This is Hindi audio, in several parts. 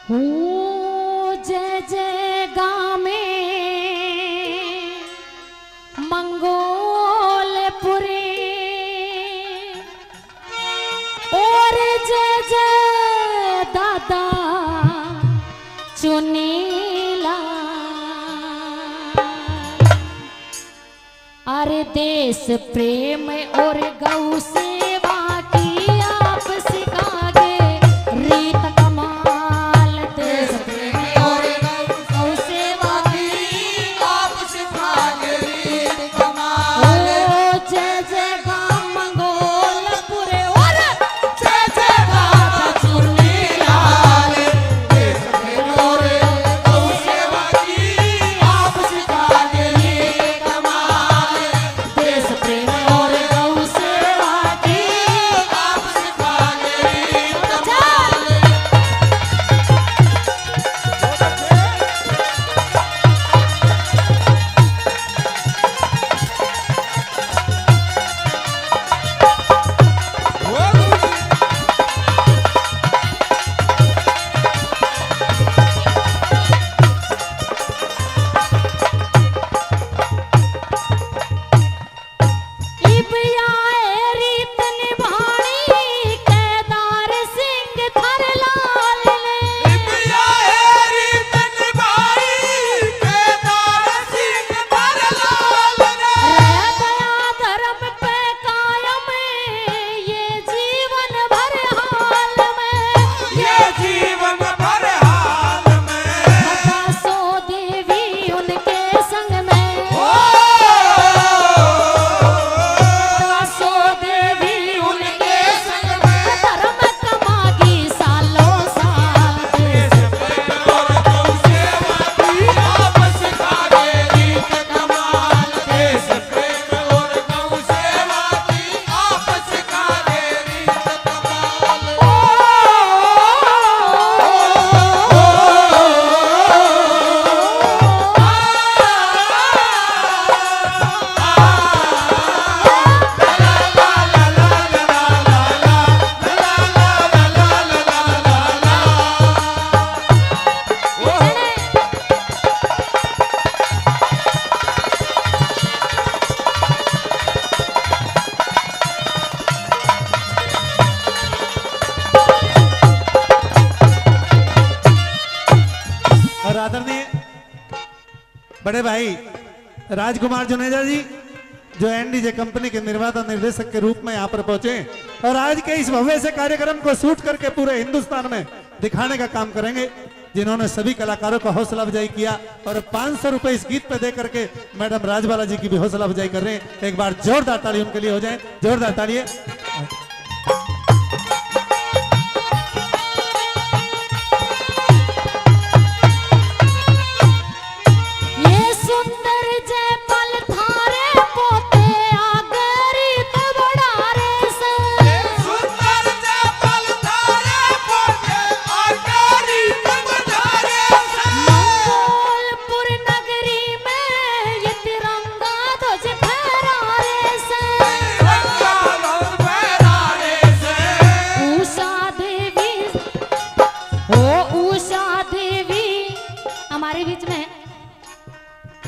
हो जय जय गामे मंगोलपुरी और जय जय दादा चुनीला। अरे देश प्रेम और गौ सेवा की आप सिखागे रीत कमाल। देश प्रेम और गौ सेवा की आप सिखागे रीत कमाल। ओ जय जय गाम मंगोलपुर और जय जय दादा चुनीलाल। देश प्रेम और गौ सेवा की आप सिखागे रीत कमाल। देश प्रेम और गौ सेवा की आप सिखागे रीत कमाल। और आदरणीय बड़े भाई राजकुमार जुनेजा जी जो एनडीजे कंपनी के निर्माता निर्देशक के रूप में यहाँ पर पहुंचे और आज के इस भव्य से कार्यक्रम को शूट करके पूरे हिंदुस्तान में दिखाने का काम करेंगे, जिन्होंने सभी कलाकारों का हौसला अफजाई किया और 500 रुपए इस गीत पे दे करके मैडम राजबाला जी की भी हौसला अफजाई कर रहे हैं। एक बार जोरदार ताली उनके लिए हो जाए, जोरदार ताली।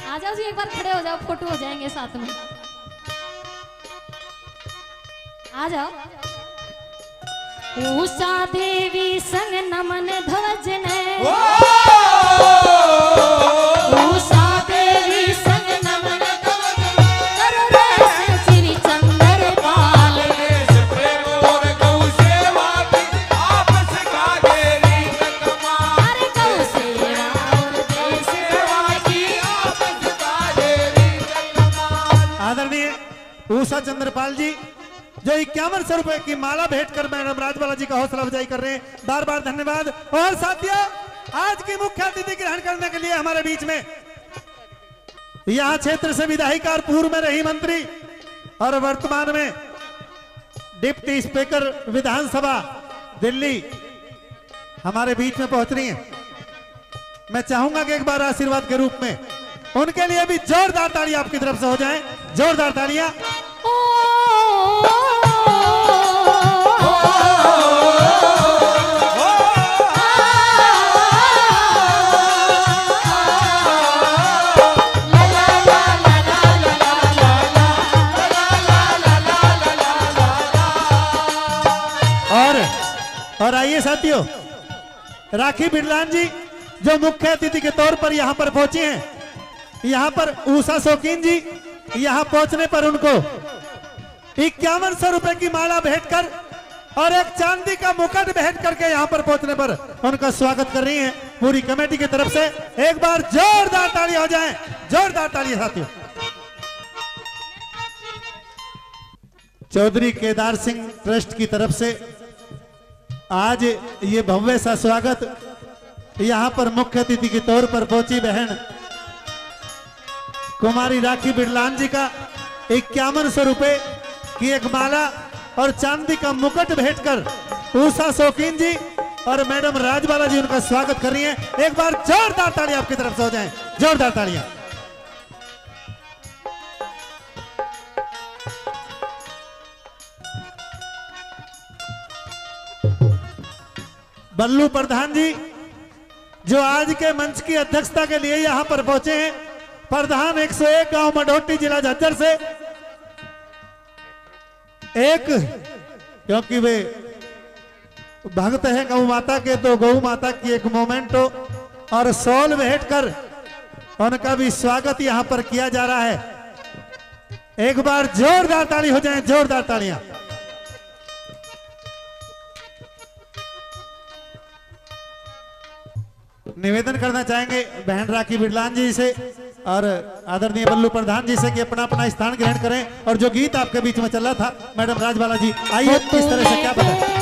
आ जाओ जी, एक बार खड़े हो जाओ, फोटो हो जाएंगे साथ में। आ जाओ। उषा देवी संग नमन ध्वज ने, उषा देवी संग नमन ध्वज ने, करो रस श्री चंद्रपाल। देश प्रेम और गौ सेवा की आप सिखागे रीत कमाल। अरे गौ सेवा और देश सेवा की आप सिखागे रीत कमाल। आदरणीय उषा चंद्रपाल जी जो 5100 रुपए की माला भेंट कर मैडम राजबाला जी का हौसला अफजाई कर रहे हैं, बार बार धन्यवाद। और साथियों, आज की मुख्य अतिथि ग्रहण करने के लिए हमारे बीच में यहां क्षेत्र से विधायिका और पूर्व में रही मंत्री और वर्तमान में डिप्टी स्पीकर विधानसभा दिल्ली हमारे बीच में पहुंच रही हैं। मैं चाहूंगा कि एक बार आशीर्वाद के रूप में उनके लिए भी जोरदार तालियां आपकी तरफ से हो जाएं, जोरदार तालियां। साथियों, राखी बिरलान जी जो मुख्य अतिथि के तौर पर यहाँ पर पहुंचे हैं, यहाँ पर उषा शौकीन जी यहाँ पहुंचने पर उनको 5100 रुपए की माला भेंट कर और एक चांदी का मुकुट भेंट करके यहाँ पर पहुंचने पर उनका स्वागत कर रही हैं पूरी कमेटी की तरफ से। एक बार जोरदार ताली हो जाए, जोरदार ताली साथियों। चौधरी केदार सिंह ट्रस्ट की तरफ से आज ये भव्य सा स्वागत, यहाँ पर मुख्य अतिथि के तौर पर पहुंची बहन कुमारी राखी बिरलान जी का 5100 रुपए की एक माला और चांदी का मुकुट भेंट कर उषा शौकीन जी और मैडम राजबाला जी उनका स्वागत कर रही हैं। एक बार जोरदार ताली आपकी तरफ से हो जाए, जोरदार तालियां। बल्लू प्रधान जी जो आज के मंच की अध्यक्षता के लिए यहां पर पहुंचे हैं, प्रधान 101 गांव मडोटी जिला झज्जर से, एक क्योंकि वे भक्त हैं गौ माता के, तो गौ माता की एक मोमेंटो और शॉल भेंट कर उनका भी स्वागत यहां पर किया जा रहा है। एक बार जोरदार ताली हो जाए, जोरदार तालियां। निवेदन करना चाहेंगे बहन राखी बिरलान जी से और आदरणीय बल्लू प्रधान जी से कि अपना अपना स्थान ग्रहण करें। और जो गीत आपके बीच में चल रहा था मैडम राजबाला जी, आइए किस तरह से क्या बताएं।